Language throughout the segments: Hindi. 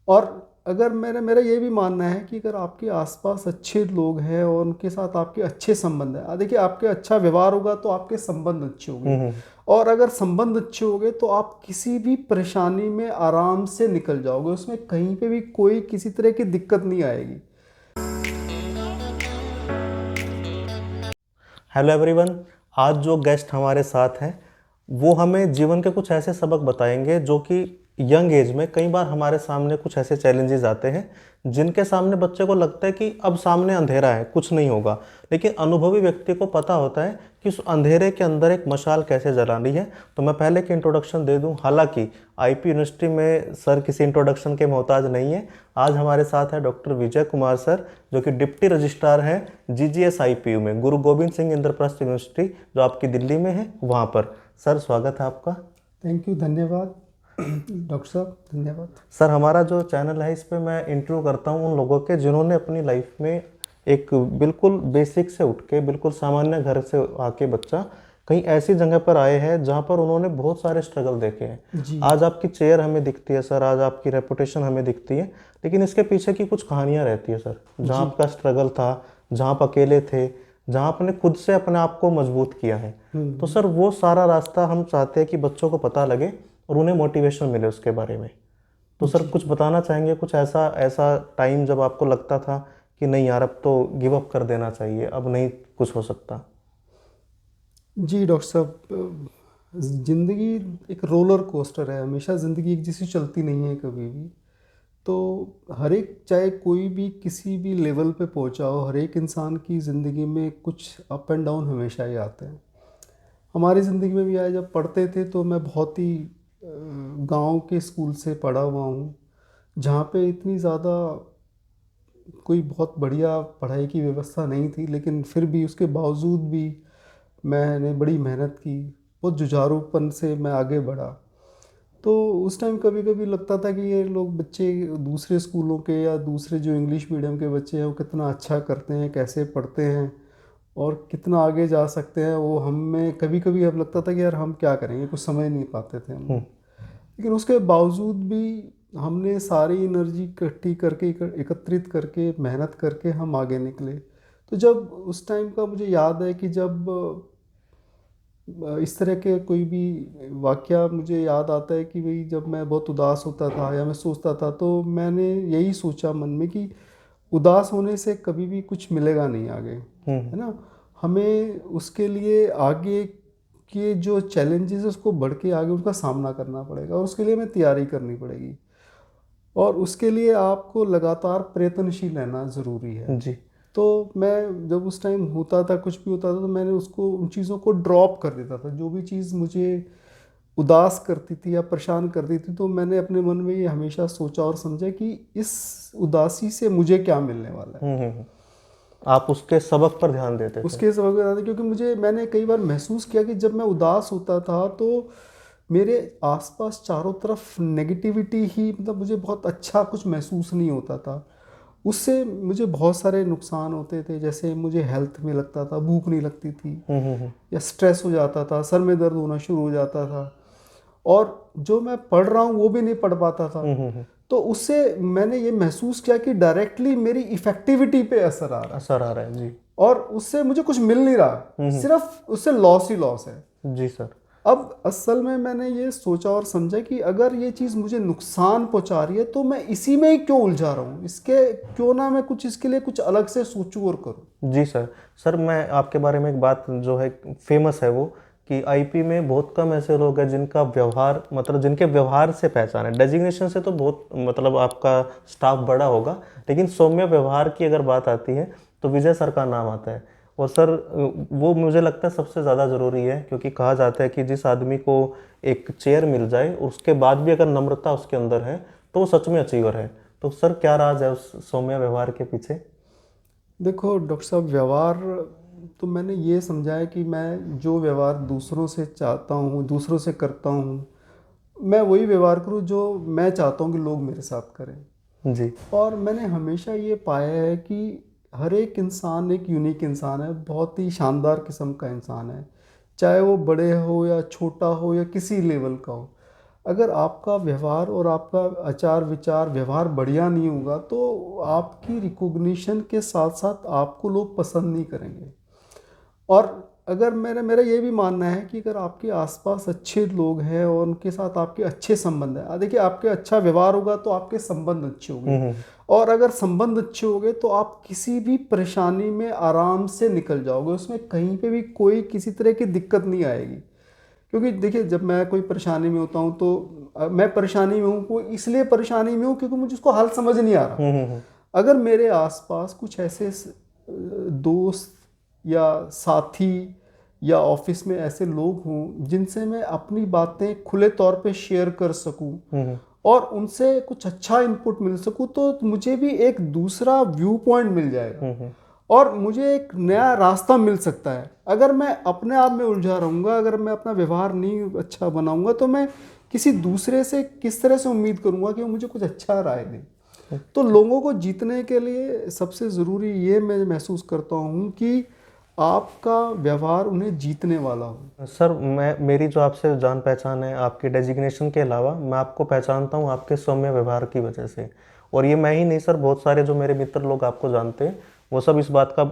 और अगर मेरा ये भी मानना है कि अगर आपके आसपास अच्छे लोग हैं और उनके साथ आपके अच्छे संबंध हैं, देखिए आपके अच्छा व्यवहार होगा तो आपके संबंध अच्छे होंगे, और अगर संबंध अच्छे होंगे तो आप किसी भी परेशानी में आराम से निकल जाओगे, उसमें कहीं पे भी कोई किसी तरह की दिक्कत नहीं आएगी। Hello everyone. आज जो गेस्ट हमारे साथ हैं वो हमें जीवन के कुछ ऐसे सबक बताएंगे जो कि यंग एज में कई बार हमारे सामने कुछ ऐसे चैलेंजेस आते हैं जिनके सामने बच्चे को लगता है कि अब सामने अंधेरा है, कुछ नहीं होगा। लेकिन अनुभवी व्यक्ति को पता होता है कि उस अंधेरे के अंदर एक मशाल कैसे जलानी है। तो मैं पहले की इंट्रोडक्शन दे दूं। हालांकि आईपी यूनिवर्सिटी में सर किसी इंट्रोडक्शन के मोहताज नहीं है। आज हमारे साथ है डॉक्टर विजय कुमार सर, जो कि डिप्टी रजिस्ट्रार हैं जीजीएस आईपीयू में, गुरु गोविंद सिंह इंद्रप्रस्थ यूनिवर्सिटी जो आपकी दिल्ली में है वहाँ पर। सर स्वागत है आपका। थैंक यू, धन्यवाद डॉक्टर साहब, धन्यवाद। सर हमारा जो चैनल है इस पे मैं इंटरव्यू करता हूँ उन लोगों के जिन्होंने अपनी लाइफ में एक बिल्कुल बेसिक से उठ के, बिल्कुल सामान्य घर से आके बच्चा कहीं ऐसी जगह पर आए हैं जहाँ पर उन्होंने बहुत सारे स्ट्रगल देखे हैं। जी। आज आपकी चेयर हमें दिखती है सर, आज आपकी रेपुटेशन हमें दिखती है, लेकिन इसके पीछे की कुछ कहानियाँ रहती है सर। जहाँ जी। आपका स्ट्रगल था, जहाँ आप अकेले थे, जहाँ आपने खुद से अपने आप को मजबूत किया है। तो हम्म। सर वो सारा रास्ता हम चाहते हैं कि बच्चों को पता लगे और उन्हें मोटिवेशन मिले उसके बारे में। तो सर जी। कुछ बताना चाहेंगे, कुछ ऐसा ऐसा टाइम जब आपको लगता था कि नहीं यार अब तो गिव अप कर देना चाहिए, अब नहीं कुछ हो सकता। जी डॉक्टर साहब, ज़िंदगी एक रोलर कोस्टर है, हमेशा ज़िंदगी एक जैसी चलती नहीं है कभी भी। तो हर एक, चाहे कोई भी किसी भी लेवल पे पहुंचा हो, हर एक इंसान की ज़िंदगी में कुछ अप एंड डाउन हमेशा ही आते हैं। हमारी ज़िंदगी में भी आए। जब पढ़ते थे तो मैं बहुत ही गांव के स्कूल से पढ़ा हुआ हूँ, जहाँ पे इतनी ज़्यादा कोई बहुत बढ़िया पढ़ाई की व्यवस्था नहीं थी, लेकिन फिर भी उसके बावजूद भी मैंने बड़ी मेहनत की, बहुत जुझारूपन से मैं आगे बढ़ा। तो उस टाइम कभी कभी लगता था कि ये लोग बच्चे दूसरे स्कूलों के या दूसरे जो इंग्लिश मीडियम के बच्चे हैं वो कितना अच्छा करते हैं, कैसे पढ़ते हैं और कितना आगे जा सकते हैं। वो हमें कभी कभी अब लगता था कि यार हम क्या करेंगे, कुछ समझ नहीं पाते थे हम लोग। लेकिन उसके बावजूद भी हमने सारी एनर्जी इकट्ठी करके, एकत्रित करके, मेहनत करके हम आगे निकले। तो जब उस टाइम का मुझे याद है कि जब इस तरह के कोई भी वाकया मुझे याद आता है कि भाई जब मैं बहुत उदास होता था या मैं सोचता था, तो मैंने यही सोचा मन में कि उदास होने से कभी भी कुछ मिलेगा नहीं आगे, हम्म। है ना। हमें उसके लिए आगे के जो चैलेंजेस है उसको बढ़ के आगे उनका सामना करना पड़ेगा, और उसके लिए हमें तैयारी करनी पड़ेगी, और उसके लिए आपको लगातार प्रयत्नशील रहना ज़रूरी है। जी। तो मैं जब उस टाइम होता था, कुछ भी होता था, तो मैंने उसको, उन चीज़ों को ड्रॉप कर देता था। जो भी चीज़ मुझे उदास करती थी या परेशान करती थी, तो मैंने अपने मन में ये हमेशा सोचा और समझा कि इस उदासी से मुझे क्या मिलने वाला है। आप उसके सबक पर ध्यान देते थे। उसके सबक बता दें, क्योंकि मैंने कई बार महसूस किया कि जब मैं उदास होता था तो मेरे आसपास चारों तरफ नेगेटिविटी ही, मतलब मुझे बहुत अच्छा कुछ महसूस नहीं होता था। उससे मुझे बहुत सारे नुकसान होते थे, जैसे मुझे हेल्थ में लगता था, भूख नहीं लगती थी, या स्ट्रेस हो जाता था, सर में दर्द होना शुरू हो जाता था, और जो मैं पढ़ रहा हूँ वो भी नहीं पढ़ पाता था। तो उससे मैंने ये महसूस किया कि डायरेक्टली मेरी इफ़ेक्टिविटी पे असर आ रहा है, असर आ रहा है जी। और उससे मुझे कुछ मिल नहीं रहा, सिर्फ उससे लॉस ही लॉस है। जी सर। अब असल में मैंने ये सोचा और समझा कि अगर ये चीज़ मुझे नुकसान पहुंचा रही है तो मैं इसी में ही क्यों उलझा रहा हूँ, इसके क्यों ना मैं कुछ इसके लिए कुछ अलग से सोचूं और करूँ। जी सर। सर मैं आपके बारे में एक बात जो है फेमस है वो, कि आईपी में बहुत कम ऐसे लोग हैं जिनका व्यवहार, मतलब जिनके व्यवहार से पहचान है। डेजिग्नेशन से तो बहुत, मतलब आपका स्टाफ बड़ा होगा, लेकिन सौम्य व्यवहार की अगर बात आती है तो विजय सर का नाम आता है। और सर वो मुझे लगता है सबसे ज़्यादा ज़रूरी है, क्योंकि कहा जाता है कि जिस आदमी को एक चेयर मिल जाए उसके बाद भी अगर नम्रता उसके अंदर है तो वो सच में अचीवर है। तो सर क्या राज है उस सौम्य व्यवहार के पीछे? देखो डॉक्टर साहब, व्यवहार तो मैंने ये समझा है कि मैं जो व्यवहार दूसरों से चाहता हूँ, दूसरों से करता हूँ, मैं वही व्यवहार करूँ जो मैं चाहता हूँ कि लोग मेरे साथ करें। जी। और मैंने हमेशा ये पाया है कि हर एक इंसान एक यूनिक इंसान है, बहुत ही शानदार किस्म का इंसान है, चाहे वो बड़े हो या छोटा हो या किसी लेवल का हो। अगर आपका व्यवहार और आपका आचार विचार व्यवहार बढ़िया नहीं होगा तो आपकी रिकॉग्निशन के साथ साथ आपको लोग पसंद नहीं करेंगे। और अगर मेरा मेरा ये भी मानना है कि अगर आपके आसपास अच्छे लोग हैं और उनके साथ आपके अच्छे संबंध हैं, देखिए आपके अच्छा व्यवहार होगा तो आपके संबंध अच्छे होंगे, और अगर संबंध अच्छे होंगे तो आप किसी भी परेशानी में आराम से निकल जाओगे, उसमें कहीं पे भी कोई किसी तरह की दिक्कत नहीं आएगी। क्योंकि देखिए जब मैं कोई परेशानी में होता हूँ तो मैं परेशानी में हूँ, कोई इसलिए परेशानी में हूँ क्योंकि मुझे उसको हल समझ नहीं आ रहा। अगर मेरे आसपास कुछ ऐसे दोस्त या साथी या ऑफिस में ऐसे लोग हों जिनसे मैं अपनी बातें खुले तौर पे शेयर कर सकूं और उनसे कुछ अच्छा इनपुट मिल सकूं, तो मुझे भी एक दूसरा व्यू पॉइंट मिल जाएगा और मुझे एक नया रास्ता मिल सकता है। अगर मैं अपने आप में उलझा रहूँगा, अगर मैं अपना व्यवहार नहीं अच्छा बनाऊँगा, तो मैं किसी दूसरे से किस तरह से उम्मीद करूँगा कि वो मुझे कुछ अच्छा राय दे। तो लोगों को जीतने के लिए सबसे ज़रूरी ये मैं महसूस करता हूँ कि आपका व्यवहार उन्हें जीतने वाला हो। सर मेरी जो आपसे जान पहचान है, आपके डेजिग्नेशन के अलावा मैं आपको पहचानता हूँ आपके सौम्य व्यवहार की वजह से। और ये मैं ही नहीं सर, बहुत सारे जो मेरे मित्र लोग आपको जानते हैं वो सब इस बात का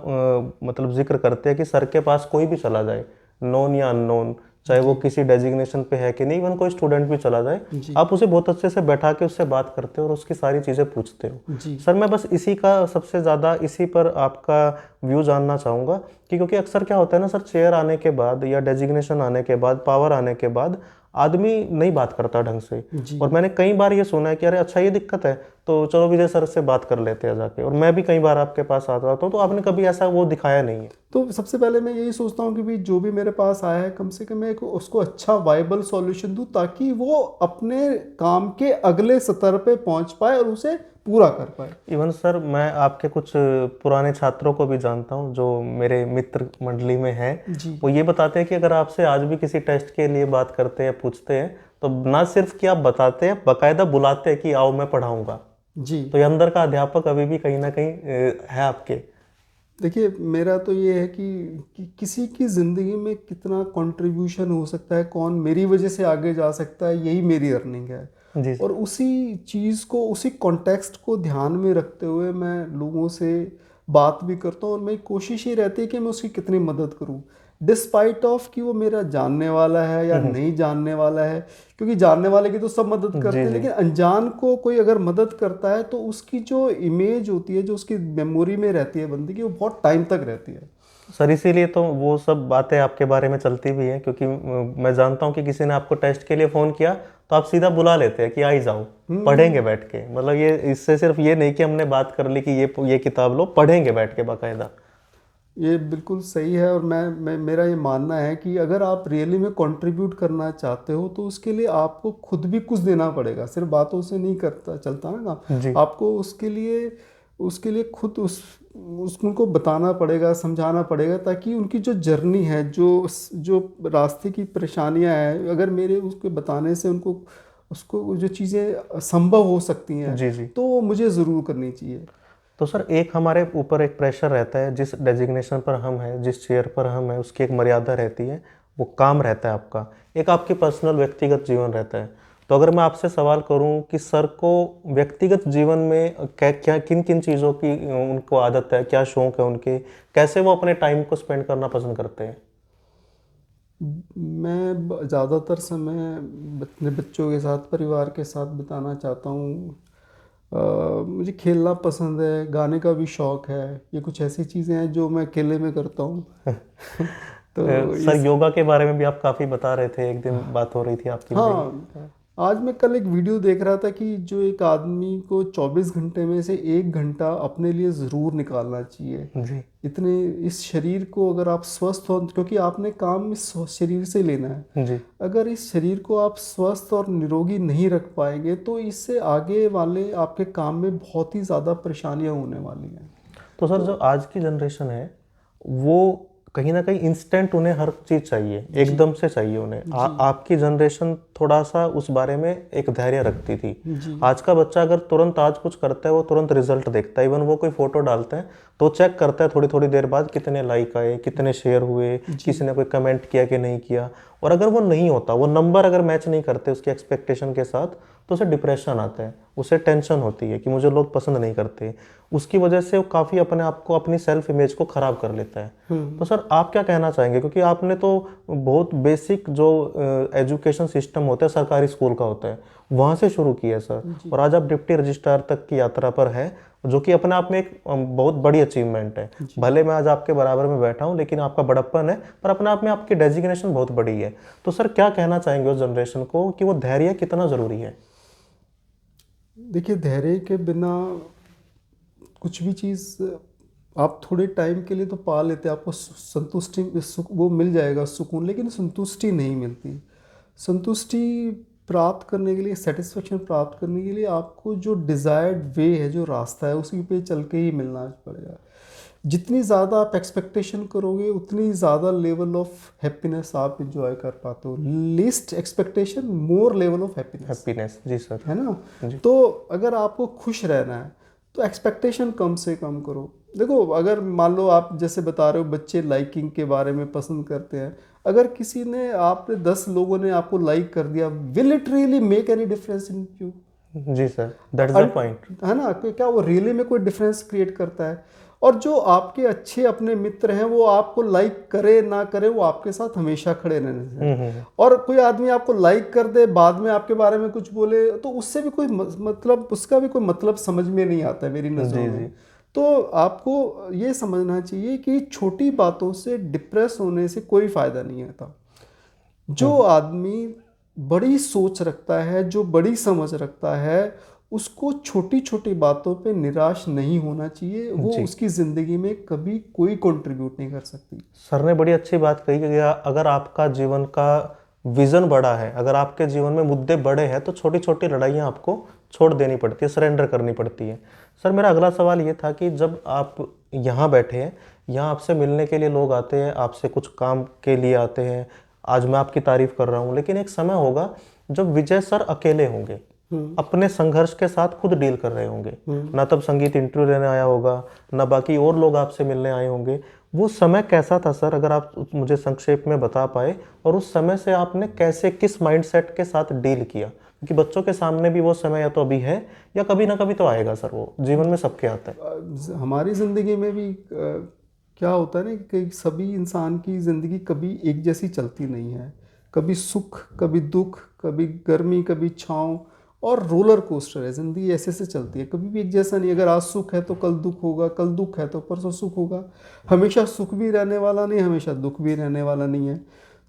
मतलब जिक्र करते हैं कि सर के पास कोई भी चला जाए, नॉन या अननोन, चाहे वो किसी डेजिग्नेशन पे है कि नहीं, इवन कोई स्टूडेंट भी चला जाए, आप उसे बहुत अच्छे से बैठा के उससे बात करते हो और उसकी सारी चीज़ें पूछते हो। सर मैं बस इसी का सबसे ज़्यादा इसी पर आपका व्यू जानना चाहूँगा कि क्योंकि अक्सर क्या होता है ना सर, चेयर आने के बाद या डेजिग्नेशन आने के बाद, पावर आने के बाद आदमी नहीं बात करता ढंग से। और मैंने कई बार ये सुना है कि अरे अच्छा ये दिक्कत है तो चलो विजय सर से बात कर लेते हैं जाके, और मैं भी कई बार आपके पास आता हूँ तो आपने कभी ऐसा वो दिखाया नहीं है। तो सबसे पहले मैं यही सोचता हूँ कि भाई जो भी मेरे पास आया है कम से कम मैं उसको अच्छा वाइबल सॉल्यूशन दूँ ताकि वो अपने काम के अगले स्तर पे पहुँच पाए और उसे पूरा कर पाए। इवन सर मैं आपके कुछ पुराने छात्रों को भी जानता हूँ जो मेरे मित्र मंडली में हैं, वो ये बताते हैं कि अगर आपसे आज भी किसी टेस्ट के लिए बात करते हैं, पूछते हैं, तो ना सिर्फ कि आप बताते हैं, बाकायदा बुलाते हैं कि आओ मैं पढ़ाऊँगा। जी। तो ये अंदर का अध्यापक अभी भी कहीं ना कहीं है आपके। देखिए मेरा तो ये है कि किसी की ज़िंदगी में कितना कंट्रीब्यूशन हो सकता है, कौन मेरी वजह से आगे जा सकता है, यही मेरी अर्निंग है। जी और उसी चीज़ को, उसी कॉन्टेक्स्ट को ध्यान में रखते हुए मैं लोगों से बात भी करता हूँ और मेरी कोशिश ये रहती है कि मैं उसकी कितनी मदद करूँ, डिस्पाइट ऑफ कि वो मेरा जानने वाला है या नहीं जानने वाला है। क्योंकि जानने वाले की तो सब मदद करते हैं, लेकिन अनजान को कोई अगर मदद करता है तो उसकी जो इमेज होती है, जो उसकी मेमोरी में रहती है बंदे की, वो बहुत टाइम तक रहती है। सर इसीलिए तो वो सब बातें आपके बारे में चलती भी हैं, क्योंकि मैं जानता हूँ कि किसी ने आपको टेस्ट के लिए फ़ोन किया तो आप सीधा बुला लेते हैं कि आ ही जाओ, पढ़ेंगे बैठ के। मतलब ये इससे सिर्फ ये नहीं कि हमने बात कर ली कि ये किताब लो, पढ़ेंगे बैठ के बाकायदा। ये बिल्कुल सही है। और मैं मेरा ये मानना है कि अगर आप रियली में कंट्रीब्यूट करना चाहते हो तो उसके लिए आपको खुद भी कुछ देना पड़ेगा, सिर्फ बातों से नहीं करता चलता ना काम। आपको उसके लिए खुद उनको बताना पड़ेगा, समझाना पड़ेगा, ताकि उनकी जो जर्नी है, जो रास्ते की परेशानियां हैं, अगर मेरे उसके बताने से उसको जो चीज़ें संभव हो सकती हैं तो वो मुझे ज़रूर करनी चाहिए। तो सर एक हमारे ऊपर एक प्रेशर रहता है, जिस डेजिग्नेशन पर हम हैं, जिस चेयर पर हम हैं, उसकी एक मर्यादा रहती है, वो काम रहता है आपका, एक आपकी पर्सनल व्यक्तिगत जीवन रहता है। तो अगर मैं आपसे सवाल करूं कि सर को व्यक्तिगत जीवन में क्या किन किन चीज़ों की उनको आदत है, क्या शौक है उनके, कैसे वो अपने टाइम को स्पेंड करना पसंद करते हैं? मैं ज़्यादातर समय अपने बच्चों के साथ, परिवार के साथ बिताना चाहता हूँ। मुझे खेलना पसंद है, गाने का भी शौक है। ये कुछ ऐसी चीज़ें हैं जो मैं अकेले में करता हूँ। तो सर योगा के बारे में भी आप काफ़ी बता रहे थे, एक दिन बात हो रही थी आपकी। हाँ, आज मैं कल एक वीडियो देख रहा था कि जो एक आदमी को 24 घंटे में से 1 घंटा अपने लिए ज़रूर निकालना चाहिए। जी। इतने इस शरीर को अगर आप स्वस्थ हो, क्योंकि आपने काम इस शरीर से लेना है जी। अगर इस शरीर को आप स्वस्थ और निरोगी नहीं रख पाएंगे तो इससे आगे वाले आपके काम में बहुत ही ज़्यादा परेशानियां होने वाली हैं। तो सर जो आज की जनरेशन है वो कहीं ना कहीं इंस्टेंट, उन्हें हर चीज़ चाहिए, एकदम से चाहिए उन्हें। आपकी जनरेशन थोड़ा सा उस बारे में एक धैर्य रखती थी। आज का बच्चा अगर तुरंत आज कुछ करता है वो तुरंत रिजल्ट देखता है। इवन वो कोई फोटो डालता है तो चेक करता है थोड़ी थोड़ी देर बाद कितने लाइक आए, कितने शेयर हुए, किसी ने कोई कमेंट किया कि नहीं किया। और अगर वो नहीं होता, वो नंबर अगर मैच नहीं करते उसकी एक्सपेक्टेशन के साथ, तो उसे डिप्रेशन आता है, उसे टेंशन होती है कि मुझे लोग पसंद नहीं करते। उसकी वजह से वो काफ़ी अपने आप को, अपनी सेल्फ इमेज को ख़राब कर लेता है। तो सर आप क्या कहना चाहेंगे, क्योंकि आपने तो बहुत बेसिक जो एजुकेशन सिस्टम होता है सरकारी स्कूल का होता है वहाँ से शुरू किया है सर, और आज आप डिप्टी रजिस्ट्रार तक की यात्रा पर है, जो कि अपने आप में एक बहुत बड़ी अचीवमेंट है। भले मैं आज आपके बराबर में बैठा हूँ, लेकिन आपका बड़प्पन है, पर अपने आप में आपकी डेजिग्नेशन बहुत बड़ी है। तो सर क्या कहना चाहेंगे उस जनरेशन को कि वो धैर्य कितना ज़रूरी है? देखिए, धैर्य के बिना कुछ भी चीज़ आप थोड़े टाइम के लिए तो पा लेते हैं, आपको संतुष्टि सुख वो मिल जाएगा, सुकून, लेकिन संतुष्टि नहीं मिलती। संतुष्टि प्राप्त करने के लिए, सेटिस्फेक्शन प्राप्त करने के लिए आपको जो डिज़ायर्ड वे है, जो रास्ता है, उसी पे चल के ही मिलना पड़ेगा। जितनी ज़्यादा आप एक्सपेक्टेशन करोगे उतनी ज़्यादा लेवल ऑफ हैप्पीनेस आप इंजॉय कर पाते हो। Least expectation more level of happiness, जी सर। है ना। तो अगर आपको खुश रहना है तो एक्सपेक्टेशन कम से कम करो। देखो, अगर मान लो आप जैसे बता रहे हो बच्चे लाइकिंग के बारे में पसंद करते हैं, अगर किसी ने, आपने 10 लोगों ने आपको लाइक कर दिया, will it really make any difference in you? जी sir, that is the point, है ना। क्या वो रियली में कोई डिफरेंस क्रिएट करता है? और जो आपके अच्छे अपने मित्र हैं वो आपको लाइक करे ना करे, वो आपके साथ हमेशा खड़े रहने से। और कोई आदमी आपको लाइक कर दे, बाद में आपके बारे में कुछ बोले, तो उससे भी कोई मतलब, उसका भी कोई मतलब समझ में नहीं आता है मेरी नज़रों में। तो आपको ये समझना चाहिए कि छोटी बातों से डिप्रेस होने से कोई फ़ायदा नहीं आता। जो आदमी बड़ी सोच रखता है, जो बड़ी समझ रखता है, उसको छोटी छोटी बातों पे निराश नहीं होना चाहिए। वो उसकी ज़िंदगी में कभी कोई कंट्रीब्यूट नहीं कर सकती। सर ने बड़ी अच्छी बात कही कि अगर आपका जीवन का विजन बड़ा है, अगर आपके जीवन में मुद्दे बड़े हैं, तो छोटी छोटी लड़ाइयाँ आपको छोड़ देनी पड़ती है, सरेंडर करनी पड़ती है। सर मेरा अगला सवाल ये था कि जब आप यहाँ बैठे हैं, यहाँ आपसे मिलने के लिए लोग आते हैं, आपसे कुछ काम के लिए आते हैं, आज मैं आपकी तारीफ कर रहा हूँ, लेकिन एक समय होगा जब विजय सर अकेले होंगे, अपने संघर्ष के साथ खुद डील कर रहे होंगे, ना तब संगीत इंटरव्यू लेने आया होगा, ना बाकी और लोग आपसे मिलने आए होंगे। वो समय कैसा था सर, अगर आप मुझे संक्षेप में बता पाए, और उस समय से आपने कैसे, किस माइंडसेट के साथ डील किया? क्योंकि बच्चों के सामने भी वो समय या तो अभी है या कभी ना कभी तो आएगा सर, वो जीवन में सबके आता है। हमारी ज़िंदगी में भी क्या होता है ना कि सभी इंसान की ज़िंदगी कभी एक जैसी चलती नहीं है। कभी सुख, कभी दुख, कभी गर्मी, कभी छाँव, और रोलर कोस्टर है ज़िंदगी, ऐसे से चलती है, कभी भी एक जैसा नहीं। अगर आज सुख है तो कल दुख होगा, कल दुख है तो परसों सुख होगा। हमेशा सुख भी रहने वाला नहीं, हमेशा दुख भी रहने वाला नहीं है।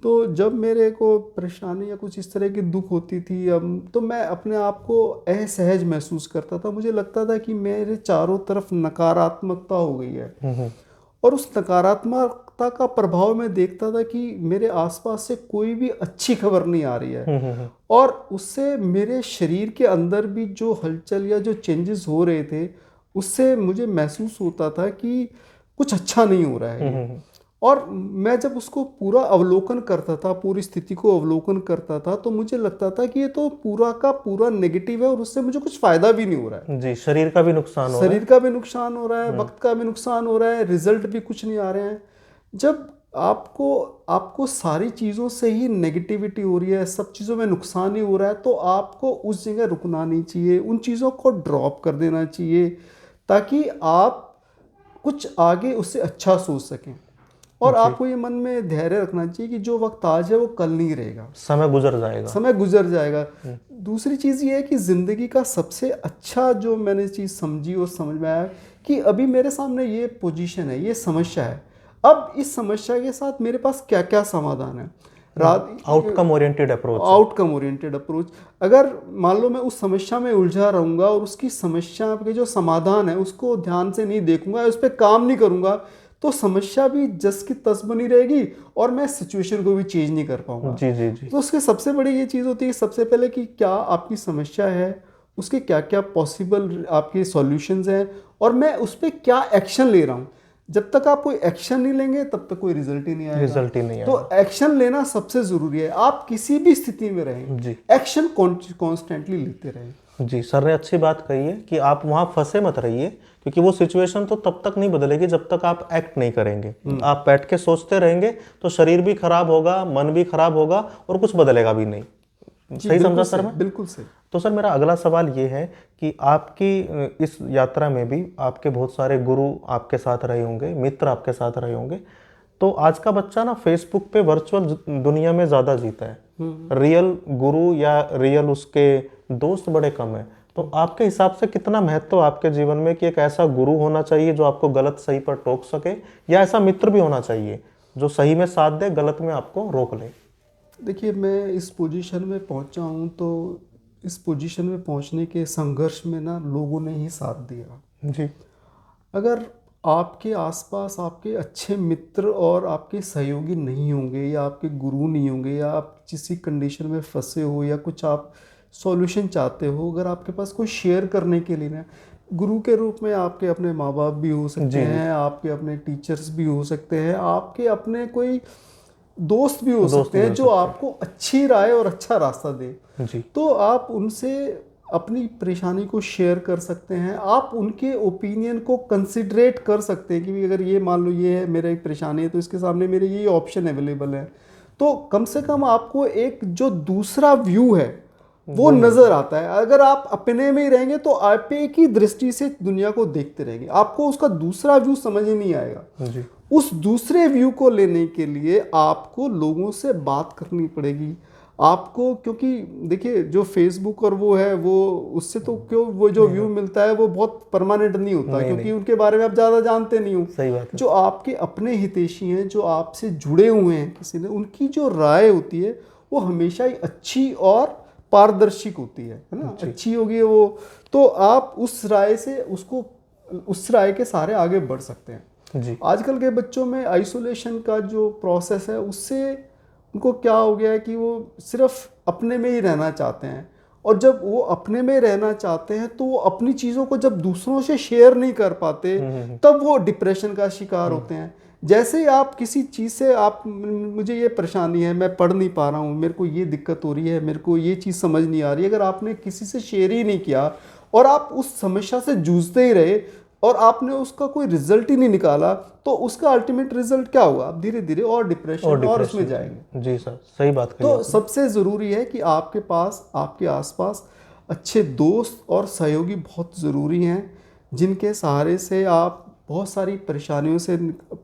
तो जब मेरे को परेशानी या कुछ इस तरह की दुख होती थी, तो मैं अपने आप को असहज महसूस करता था। मुझे लगता था कि मेरे चारों तरफ नकारात्मकता हो गई है, और उस नकारात्मकता का प्रभाव मैं देखता था कि मेरे आसपास से कोई भी अच्छी खबर नहीं आ रही है, और उससे मेरे शरीर के अंदर भी जो हलचल या जो चेंजेस हो रहे थे, उससे मुझे महसूस होता था कि कुछ अच्छा नहीं हो रहा है ये। और मैं जब उसको पूरा अवलोकन करता था, पूरी स्थिति को अवलोकन करता था, तो मुझे लगता था कि ये तो पूरा का पूरा नेगेटिव है, और उससे मुझे कुछ फ़ायदा भी नहीं हो रहा है। जी, शरीर का भी नुकसान हो रहा है, शरीर का भी नुकसान हो रहा है, वक्त का भी नुकसान हो रहा है, रिजल्ट भी कुछ नहीं आ रहे हैं। जब आपको सारी चीज़ों से ही नेगेटिविटी हो रही है, सब चीज़ों में नुकसान ही हो रहा है, तो आपको उस जगह रुकना नहीं चाहिए, उन चीज़ों को ड्रॉप कर देना चाहिए, ताकि आप कुछ आगे उससे अच्छा सोच सकें। और आपको ये मन में धैर्य रखना चाहिए कि जो वक्त आज है वो कल नहीं रहेगा, समय गुजर जाएगा, समय गुजर जाएगा। दूसरी चीज़ ये है कि ज़िंदगी का सबसे अच्छा जो मैंने चीज़ समझी और समझ में आया कि अभी मेरे सामने ये पोजीशन है, ये समस्या है, अब इस समस्या के साथ मेरे पास क्या क्या समाधान है। Outcome oriented approach, outcome oriented approach. अगर मान लो मैं उस समस्या में उलझा रहूँगा और उसकी समस्या के जो समाधान है उसको ध्यान से नहीं देखूंगा, उस पर काम नहीं करूँगा, तो समस्या भी जस की तस बनी रहेगी, और मैं सिचुएशन को भी चेंज नहीं कर पाऊंगा। जी जी जी। तो उसके सबसे बड़ी ये चीज़ होती है, सबसे पहले कि क्या आपकी समस्या है, उसके क्या क्या पॉसिबल आपके सॉल्यूशंस हैं, और मैं उस पर क्या एक्शन ले रहा हूँ। जब तक आप कोई एक्शन नहीं लेंगे तब तक कोई रिजल्ट ही नहीं आएगा। तो एक्शन लेना सबसे ज़रूरी है। आप किसी भी स्थिति में रहें, एक्शन कॉन्स्टेंटली लेते रहें। जी, सर ने अच्छी बात कही है कि आप वहाँ फंसे मत रहिए, क्योंकि वो सिचुएशन तो तब तक नहीं बदलेगी जब तक आप एक्ट नहीं करेंगे। आप बैठ के सोचते रहेंगे तो शरीर भी खराब होगा, मन भी खराब होगा और कुछ बदलेगा भी नहीं। जी सही समझा बिल्कुल सर सही, मैं? बिल्कुल सही। तो सर मेरा अगला सवाल ये है कि आपकी इस यात्रा में भी आपके बहुत सारे गुरु आपके साथ रहे होंगे, मित्र आपके साथ रहे होंगे। तो आज का बच्चा ना फेसबुक पे वर्चुअल दुनिया में ज़्यादा जीता है, रियल गुरु या रियल उसके दोस्त बड़े कम है। तो आपके हिसाब से कितना महत्व आपके जीवन में कि एक ऐसा गुरु होना चाहिए जो आपको गलत सही पर टोक सके, या ऐसा मित्र भी होना चाहिए जो सही में साथ दे, गलत में आपको रोक ले? देखिए, मैं इस पोजीशन में पहुंचा हूं तो इस पोजीशन में पहुंचने के संघर्ष में ना लोगों ने ही साथ दिया। जी। अगर आपके आसपास आपके अच्छे मित्र और आपके सहयोगी नहीं होंगे या आपके गुरु नहीं होंगे या आप किसी कंडीशन में फंसे हो या कुछ आप सॉल्यूशन चाहते हो, अगर आपके पास कोई शेयर करने के लिए ना, गुरु के रूप में आपके अपने माँ बाप भी हो सकते जी, जी। हैं, आपके अपने टीचर्स भी हो सकते हैं, आपके अपने कोई दोस्त भी हो दोस्त सकते भी हैं हो जो सकते आपको अच्छी राय और अच्छा रास्ता दे। हैं। जी। तो आप उनसे अपनी परेशानी को शेयर कर सकते हैं, आप उनके ओपिनियन को कंसिडरेट कर सकते हैं कि भी अगर ये मान लो ये है मेरा एक परेशानी है तो इसके सामने मेरे ये ऑप्शन अवेलेबल है। तो कम से कम आपको एक जो दूसरा व्यू है वो नज़र आता है। अगर आप अपने में ही रहेंगे तो आप एक ही दृष्टि से दुनिया को देखते रहेंगे, आपको उसका दूसरा व्यू समझ ही नहीं आएगा। जी। उस दूसरे व्यू को लेने के लिए आपको लोगों से बात करनी पड़ेगी आपको, क्योंकि देखिए जो फेसबुक और वो है वो उससे तो क्यों वो जो व्यू मिलता है वो बहुत परमानेंट नहीं होता, नहीं, क्योंकि नहीं। उनके बारे में आप ज़्यादा जानते नहीं हो। सही बात है। जो आपके अपने हितैषी हैं, जो आपसे जुड़े हुए हैं किसी ने, उनकी जो राय होती है वो हमेशा ही अच्छी और पारदर्शिक होती है ना, अच्छी होगी वो। तो आप उस राय से उसको उस राय के सहारे आगे बढ़ सकते हैं। जी। आजकल के बच्चों में आइसोलेशन का जो प्रोसेस है उससे उनको क्या हो गया है कि वो सिर्फ अपने में ही रहना चाहते हैं, और जब वो अपने में रहना चाहते हैं तो वो अपनी चीज़ों को जब दूसरों से शेयर नहीं कर पाते तब वो डिप्रेशन का शिकार होते हैं। जैसे ही आप किसी चीज़ से आप मुझे ये परेशानी है, मैं पढ़ नहीं पा रहा हूँ, मेरे को ये दिक्कत हो रही है, मेरे को ये चीज़ समझ नहीं आ रही, अगर आपने किसी से शेयर ही नहीं किया और आप उस समस्या से जूझते ही रहे और आपने उसका कोई रिजल्ट ही नहीं निकाला, तो उसका अल्टीमेट रिजल्ट क्या होगा? आप धीरे धीरे और डिप्रेशन और उसमें जाएंगे। जी सर, सही बात कही तो आपने। सबसे ज़रूरी है कि आपके पास आपके आसपास अच्छे दोस्त और सहयोगी बहुत ज़रूरी हैं, जिनके सहारे से आप बहुत सारी परेशानियों से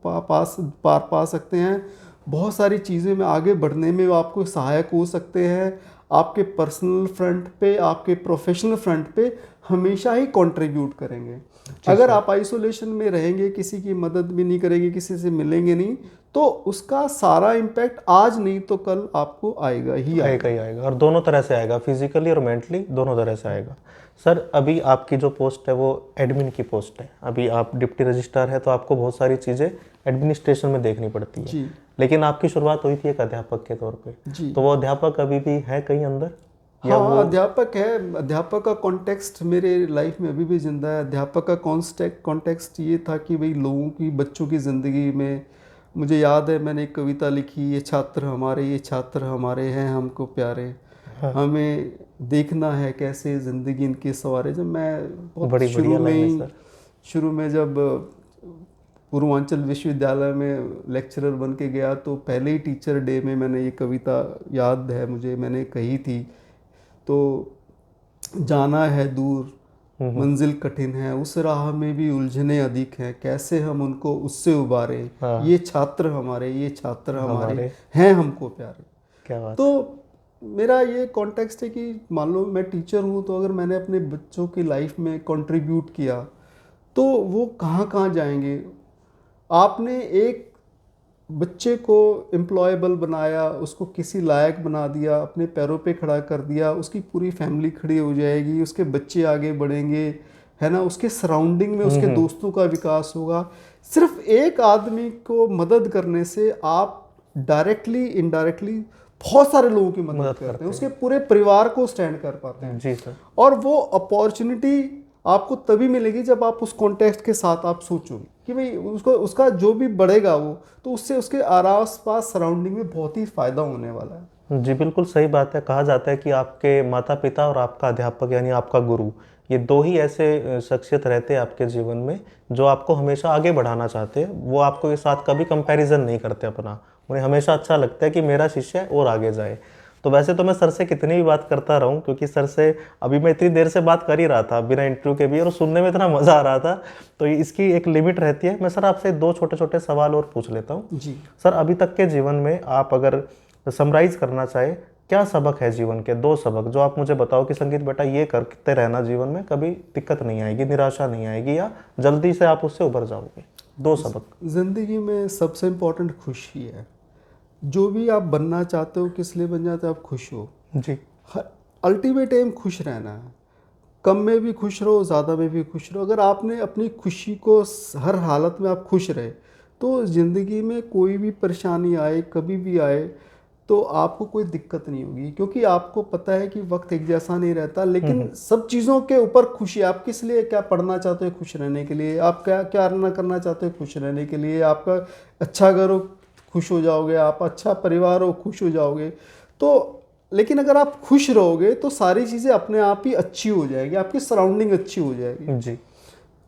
पार पा सकते हैं, बहुत सारी चीज़ें में आगे बढ़ने में वो आपको सहायक हो सकते हैं। आपके पर्सनल फ्रंट पे, आपके प्रोफेशनल फ्रंट पे हमेशा ही कंट्रीब्यूट करेंगे। अगर आप आइसोलेशन में रहेंगे, किसी की मदद भी नहीं करेंगे, किसी से मिलेंगे नहीं, तो उसका सारा इम्पैक्ट आज नहीं तो कल आपको आएगा ही आएगा ही आएगा, और दोनों तरह से आएगा, फिजिकली और मेंटली दोनों तरह से आएगा। सर अभी आपकी जो पोस्ट है वो एडमिन की पोस्ट है, अभी आप डिप्टी रजिस्ट्रार है तो आपको बहुत सारी चीज़ें एडमिनिस्ट्रेशन में देखनी पड़ती है। जी लेकिन आपकी शुरुआत हुई थी एक अध्यापक के तौर पे, जी। तो वो अध्यापक अभी भी है कहीं अंदर? हाँ, अध्यापक है। अध्यापक का कॉन्टेक्स्ट मेरे लाइफ में अभी भी ज़िंदा है। अध्यापक का कॉन्टेक्स्ट ये था कि भाई लोगों की, बच्चों की ज़िंदगी में, मुझे याद है मैंने एक कविता लिखी, ये छात्र हमारे, ये छात्र हमारे हैं हमको प्यारे, हमें देखना है कैसे ज़िंदगी इनकी सवारे। जब मैं बहुत बड़ी बढ़िया लाइन है सर। शुरू में जब पूर्वांचल विश्वविद्यालय में लेक्चरर बन के गया तो पहले ही टीचर डे में मैंने ये कविता, याद है मुझे, मैंने कही थी। तो जाना है दूर, मंजिल कठिन है, उस राह में भी उलझने अधिक हैं, कैसे हम उनको उससे उबारे, ये छात्र हमारे, ये छात्र हमारे हैं हमको प्यारे। क्या बात। तो मेरा ये कॉन्टेक्स्ट है कि मान लो मैं टीचर हूँ, तो अगर मैंने अपने बच्चों की लाइफ में कंट्रीब्यूट किया तो वो कहाँ कहाँ जाएंगे। आपने एक बच्चे को एम्प्लॉयबल बनाया, उसको किसी लायक बना दिया, अपने पैरों पे खड़ा कर दिया, उसकी पूरी फैमिली खड़ी हो जाएगी, उसके बच्चे आगे बढ़ेंगे, है ना, उसके सराउंडिंग में उसके दोस्तों का विकास होगा। सिर्फ एक आदमी को मदद करने से आप डायरेक्टली इनडायरेक्टली बहुत सारे लोगों की मदद करते हैं, उसके पूरे परिवार को स्टैंड कर पाते हैं। जी सर। और वो अपॉर्चुनिटी आपको तभी मिलेगी जब आप उस कॉन्टेक्स्ट के साथ आप सोचोगे कि भाई उसको, उसका जो भी बढ़ेगा वो, तो उससे उसके आस पास सराउंडिंग में बहुत ही फ़ायदा होने वाला है। जी बिल्कुल सही बात है। कहा जाता है कि आपके माता पिता और आपका अध्यापक यानी आपका गुरु, ये दो ही ऐसे शख्सियत रहते हैं आपके जीवन में जो आपको हमेशा आगे बढ़ाना चाहते हैं। वो आपको के साथ कभी कंपैरिजन नहीं करते अपना, उन्हें हमेशा अच्छा लगता है कि मेरा शिष्य और आगे जाए। तो वैसे तो मैं सर से कितनी भी बात करता रहूं, क्योंकि सर से अभी मैं इतनी देर से बात कर ही रहा था बिना इंटरव्यू के भी, और सुनने में इतना मज़ा आ रहा था। तो इसकी एक लिमिट रहती है। मैं सर आपसे दो छोटे छोटे सवाल और पूछ लेता हूँ। जी। सर अभी तक के जीवन में आप अगर समराइज करना चाहे, क्या सबक है जीवन के, दो सबक जो आप मुझे बताओ कि संगीत बेटा ये करते रहना, जीवन में कभी दिक्कत नहीं आएगी, निराशा नहीं आएगी, या जल्दी से आप उससे उभर जाओगे। दो सबक। ज़िंदगी में सबसे इम्पोर्टेंट खुशी है। जो भी आप बनना चाहते हो, किस लिए बन जाते हो, आप खुश हो। जी। अल्टीमेट एम खुश रहना है। कम में भी खुश रहो, ज़्यादा में भी खुश रहो। अगर आपने अपनी खुशी को हर हालत में आप खुश रहे, तो ज़िंदगी में कोई भी परेशानी आए, कभी भी आए, तो आपको कोई दिक्कत नहीं होगी। क्योंकि आपको पता है कि वक्त एक जैसा नहीं रहता। लेकिन सब चीज़ों के ऊपर खुशी। आप किस लिए क्या पढ़ना चाहते हो, खुश रहने के लिए। आप क्या क्या ना करना चाहते हो, खुश रहने के लिए। आपका अच्छा घर हो, खुश हो जाओगे। आप अच्छा परिवार हो, खुश हो जाओगे। तो लेकिन अगर आप खुश रहोगे तो सारी चीज़ें अपने आप ही अच्छी हो जाएगी, आपकी सराउंडिंग अच्छी हो जाएगी। जी।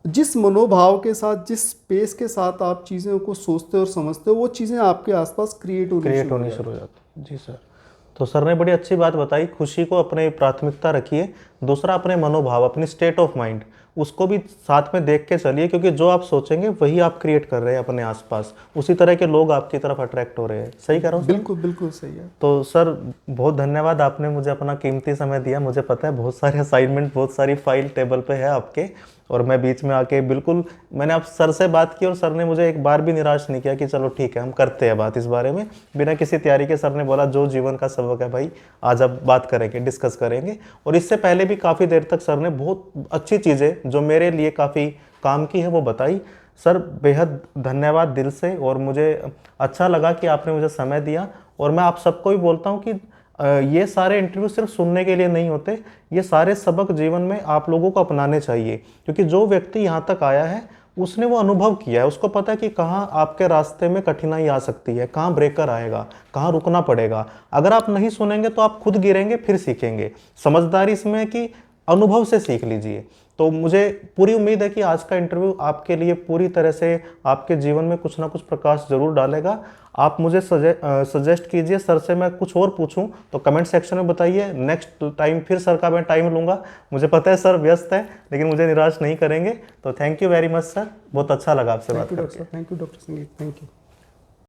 जिस मनोभाव के साथ, जिस पेस के साथ आप चीज़ों को सोचते हो और समझते हो, वो चीज़ें आपके आसपास क्रिएट होनी क्रिएट शुरू हो होनी जाती शुरू हो जाती। जी सर। तो सर ने बड़ी अच्छी बात बताई, खुशी को अपने प्राथमिकता रखिए। दूसरा, अपने मनोभाव, अपनी स्टेट ऑफ माइंड, उसको भी साथ में देख के चलिए, क्योंकि जो आप सोचेंगे वही आप क्रिएट कर रहे हैं अपने आसपास। उसी तरह के लोग आपकी तरफ अट्रैक्ट हो रहे हैं। सही कह रहा है। हूँ सर? बिल्कुल बिल्कुल सही है। तो सर बहुत धन्यवाद, आपने मुझे अपना कीमती समय दिया। मुझे पता है बहुत सारे असाइनमेंट, बहुत सारी फाइल टेबल पे है आपके, और मैं बीच में आके बिल्कुल, मैंने आप सर से बात की और सर ने मुझे एक बार भी निराश नहीं किया कि चलो ठीक है हम करते हैं बात इस बारे में। बिना किसी तैयारी के सर ने बोला जो जीवन का सबक है भाई, आज आप बात करेंगे, डिस्कस करेंगे। और इससे पहले भी काफ़ी देर तक सर ने बहुत अच्छी चीज़ें जो मेरे लिए काफ़ी काम की है वो बताई। सर बेहद धन्यवाद दिल से, और मुझे अच्छा लगा कि आपने मुझे समय दिया। और मैं आप सबको भी बोलता हूँ कि ये सारे इंटरव्यू सिर्फ सुनने के लिए नहीं होते, ये सारे सबक जीवन में आप लोगों को अपनाने चाहिए। क्योंकि जो व्यक्ति यहाँ तक आया है उसने वो अनुभव किया है, उसको पता है कि कहाँ आपके रास्ते में कठिनाई आ सकती है, कहाँ ब्रेकर आएगा, कहाँ रुकना पड़ेगा। अगर आप नहीं सुनेंगे तो आप खुद गिरेंगे फिर सीखेंगे। समझदारी इसमें है कि अनुभव से सीख लीजिए। तो मुझे पूरी उम्मीद है कि आज का इंटरव्यू आपके लिए पूरी तरह से आपके जीवन में कुछ ना कुछ प्रकाश जरूर डालेगा। आप मुझे सजेस्ट कीजिए सर से मैं कुछ और पूछूं तो कमेंट सेक्शन में बताइए। नेक्स्ट टाइम फिर सर का मैं टाइम लूँगा। मुझे पता है सर व्यस्त है, लेकिन मुझे निराश नहीं करेंगे। तो thank you very much sir, बहुत अच्छा लगा आपसे बात करके। थैंक यू डॉक्टर संगीत, थैंक यू।